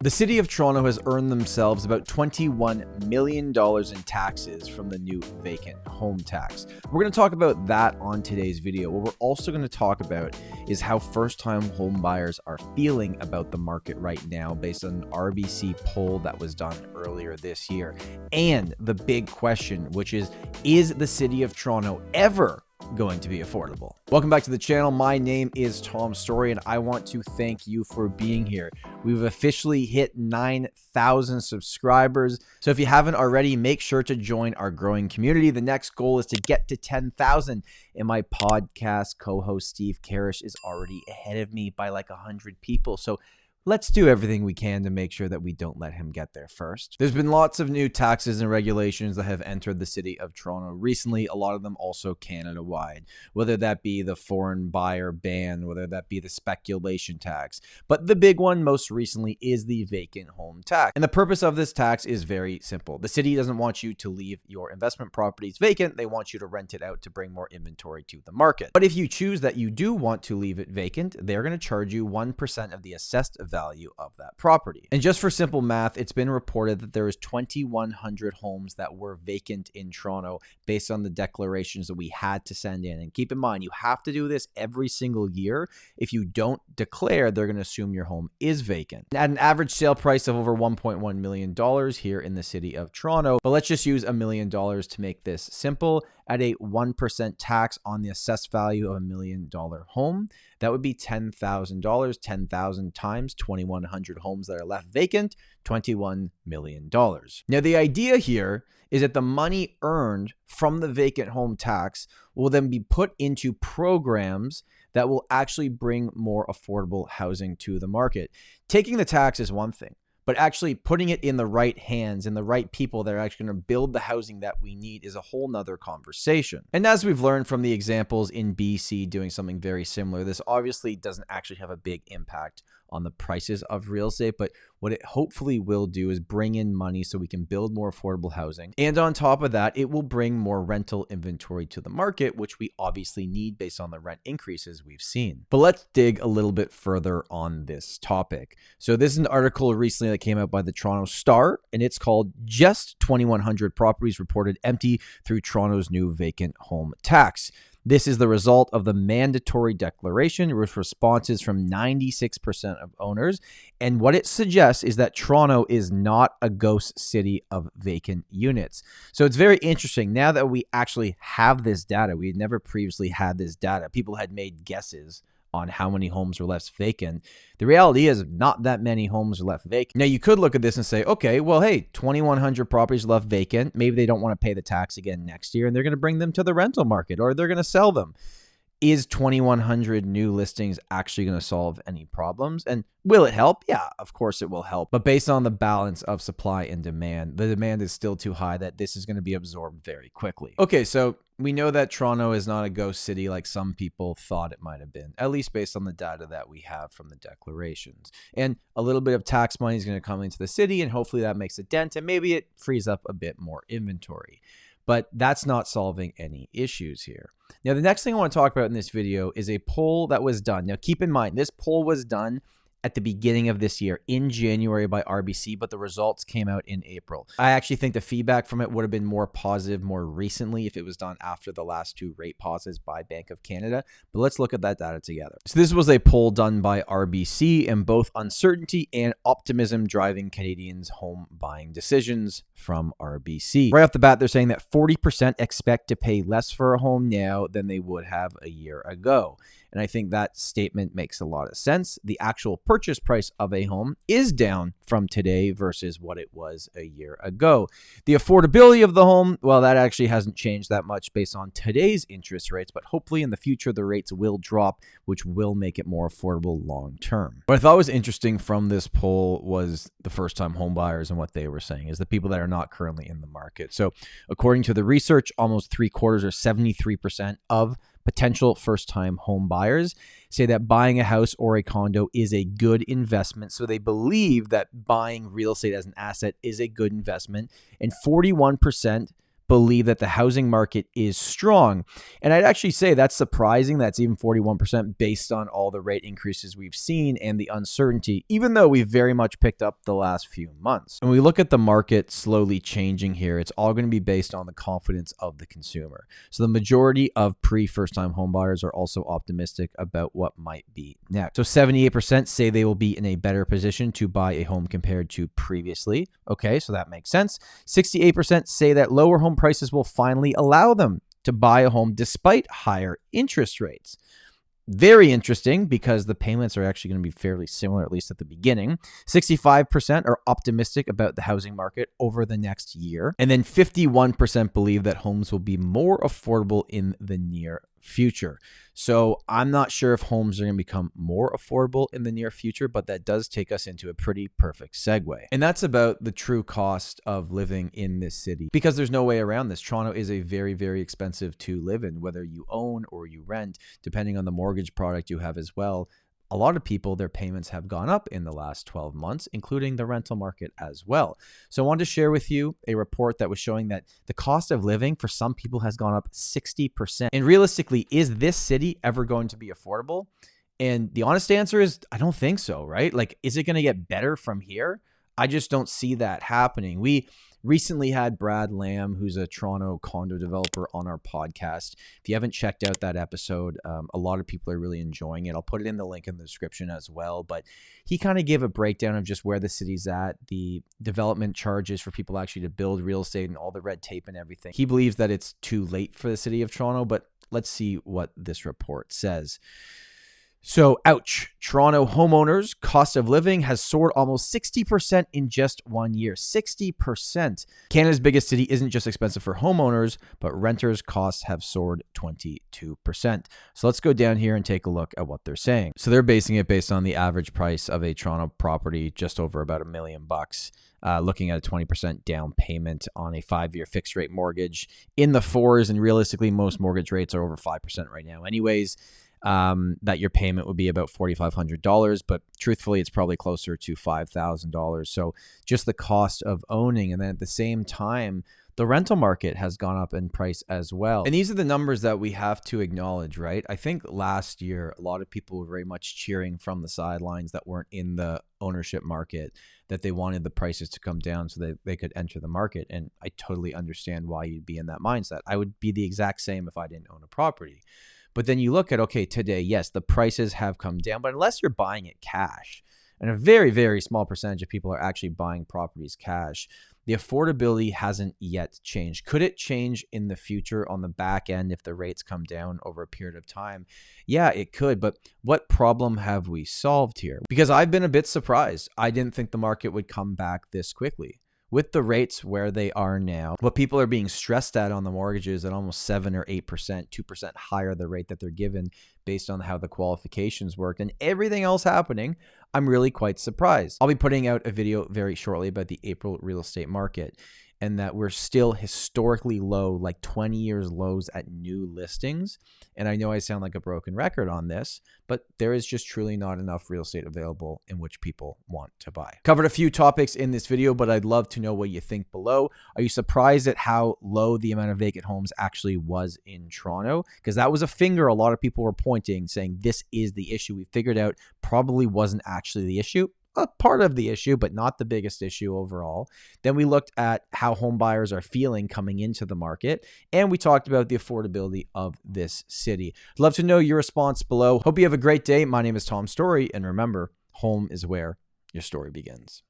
The city of Toronto has earned themselves about $21 million in taxes from the new vacant home tax. We're going to talk about that on today's video. What we're also going to talk about is how first-time home buyers are feeling about the market right now based on an RBC poll that was done earlier this year. And the big question, which is the city of Toronto ever going to be affordable? Welcome back to the channel. My name is Tom Storey, and I want to thank you for being here. We've officially hit 9,000 subscribers. So if you haven't already, make sure to join our growing community. The next goal is to get to 10,000. And my podcast co-host Steve Karish is already ahead of me by like 100 people. So let's do everything we can to make sure that we don't let him get there first. There's been lots of new taxes and regulations that have entered the city of Toronto recently, a lot of them also Canada-wide, whether that be the foreign buyer ban, whether that be the speculation tax. But the big one most recently is the vacant home tax. And the purpose of this tax is very simple. The city doesn't want you to leave your investment properties vacant. They want you to rent it out to bring more inventory to the market. But if you choose that you do want to leave it vacant, they're going to charge you 1% of the assessed value of that property. And just for simple math, it's been reported that there is 2,100 homes that were vacant in Toronto based on the declarations that we had to send in. And keep in mind, you have to do this every single year. If you don't declare, they're going to assume your home is vacant. At an average sale price of over $1.1 million here in the city of Toronto, but let's just use $1 million to make this simple. At a 1% tax on the assessed value of $1 million home, that would be $10,000. 10,000 times 2,100 homes that are left vacant, $21 million. Now, the idea here is that the money earned from the vacant home tax will then be put into programs that will actually bring more affordable housing to the market. Taking the tax is one thing, but actually putting it in the right hands and the right people that are actually going to build the housing that we need is a whole nother conversation. And as we've learned from the examples in BC doing something very similar, this obviously doesn't actually have a big impact on the prices of real estate, but what it hopefully will do is bring in money so we can build more affordable housing. And on top of that, it will bring more rental inventory to the market, which we obviously need based on the rent increases we've seen. But let's dig a little bit further on this topic. So this is an article recently that came out by the Toronto Star, and it's called "Just 2,100 Properties Reported Empty Through Toronto's New Vacant Home Tax." This is the result of the mandatory declaration with responses from 96% of owners. And what it suggests is that Toronto is not a ghost city of vacant units. So it's very interesting. Now that we actually have this data, we had never previously had this data. People had made guesses on how many homes were left vacant. The reality is not that many homes are left vacant. Now, you could look at this and say, okay, well, hey, 2,100 properties left vacant. Maybe they don't want to pay the tax again next year, and they're going to bring them to the rental market, or they're going to sell them. Is 2,100 new listings actually going to solve any problems? And will it help? Yeah, of course it will help. But based on the balance of supply and demand, the demand is still too high that this is going to be absorbed very quickly. Okay, so we know that Toronto is not a ghost city like some people thought it might have been, at least based on the data that we have from the declarations. And a little bit of tax money is going to come into the city, and hopefully that makes a dent, and maybe it frees up a bit more inventory. But that's not solving any issues here. Now, the next thing I want to talk about in this video is a poll that was done. Now, keep in mind, this poll was done at the beginning of this year in January by RBC, but the results came out in April. I actually think the feedback from it would have been more positive more recently if it was done after the last two rate pauses by Bank of Canada. But let's look at that data together. So this was a poll done by RBC, and both uncertainty and optimism driving Canadians' home buying decisions from RBC. Right off the bat, they're saying that 40% expect to pay less for a home now than they would have a year ago. And I think that statement makes a lot of sense. The actual purchase price of a home is down from today versus what it was a year ago. The affordability of the home, well, that actually hasn't changed that much based on today's interest rates, but hopefully in the future, the rates will drop, which will make it more affordable long term. What I thought was interesting from this poll was the first-time home buyers and what they were saying is the people that are not currently in the market. So according to the research, almost 3/4 or 73% of potential first-time home buyers say that buying a house or a condo is a good investment. So they believe that buying real estate as an asset is a good investment. And 41% believe that the housing market is strong. And I'd actually say that's surprising. That's even 41% based on all the rate increases we've seen and the uncertainty, even though we've very much picked up the last few months. When we look at the market slowly changing here, it's all going to be based on the confidence of the consumer. So the majority of first-time home buyers are also optimistic about what might be next. So 78% say they will be in a better position to buy a home compared to previously. Okay, so that makes sense. 68% say that lower home prices will finally allow them to buy a home despite higher interest rates. Very interesting because the payments are actually going to be fairly similar, at least at the beginning. 65% are optimistic about the housing market over the next year. And then 51% believe that homes will be more affordable in the near future. So I'm not sure if homes are going to become more affordable in the near future, but that does take us into a pretty perfect segue. And that's about the true cost of living in this city, because there's no way around this. Toronto is a very, very expensive to live in, whether you own or you rent, depending on the mortgage product you have as well. A lot of people, their payments have gone up in the last 12 months, including the rental market as well. So I wanted to share with you a report that was showing that the cost of living for some people has gone up 60%. And realistically, is this city ever going to be affordable? And the honest answer is, I don't think so, right? Like, is it going to get better from here? I just don't see that happening. We recently had Brad Lamb, who's a Toronto condo developer, on our podcast. If you haven't checked out that episode, a lot of people are really enjoying it. I'll put it in the link in the description as well. But he kind of gave a breakdown of just where the city's at, the development charges for people actually to build real estate and all the red tape and everything. He believes that it's too late for the city of Toronto, but let's see what this report says. So, ouch. Toronto homeowners' cost of living has soared almost 60% in just 1 year. 60%. Canada's biggest city isn't just expensive for homeowners, but renters' costs have soared 22%. So let's go down here and take a look at what they're saying. So they're basing it based on the average price of a Toronto property, just over about $1 million. Looking at a 20% down payment on a 5-year fixed rate mortgage in the 4s, and realistically, most mortgage rates are over 5% right now anyways. That your payment would be about $4,500, but truthfully, it's probably closer to $5,000. So just the cost of owning, and then at the same time, the rental market has gone up in price as well. And these are the numbers that we have to acknowledge, right? I think last year, a lot of people were very much cheering from the sidelines that weren't in the ownership market, that they wanted the prices to come down so that they could enter the market. And I totally understand why you'd be in that mindset. I would be the exact same if I didn't own a property. But then you look at, okay, today, yes, the prices have come down, but unless you're buying it cash, and a very, very small percentage of people are actually buying properties cash, the affordability hasn't yet changed. Could it change in the future on the back end if the rates come down over a period of time? Yeah, it could, but what problem have we solved here? Because I've been a bit surprised. I didn't think the market would come back this quickly. With the rates where they are now, what people are being stressed at on the mortgages at almost 7 or 8%, 2% higher the rate that they're given based on how the qualifications worked and everything else happening, I'm really quite surprised. I'll be putting out a video very shortly about the April real estate market, and that we're still historically low, like 20 years lows at new listings. And I know I sound like a broken record on this, but there is just truly not enough real estate available in which people want to buy. Covered a few topics in this video, but I'd love to know what you think below. Are you surprised at how low the amount of vacant homes actually was in Toronto? Because that was a finger a lot of people were pointing, saying this is the issue. We figured out probably wasn't actually the issue. A part of the issue, but not the biggest issue overall. Then we looked at how home buyers are feeling coming into the market, and we talked about the affordability of this city. I'd love to know your response below. Hope you have a great day. My name is Tom Storey, and remember, home is where your story begins.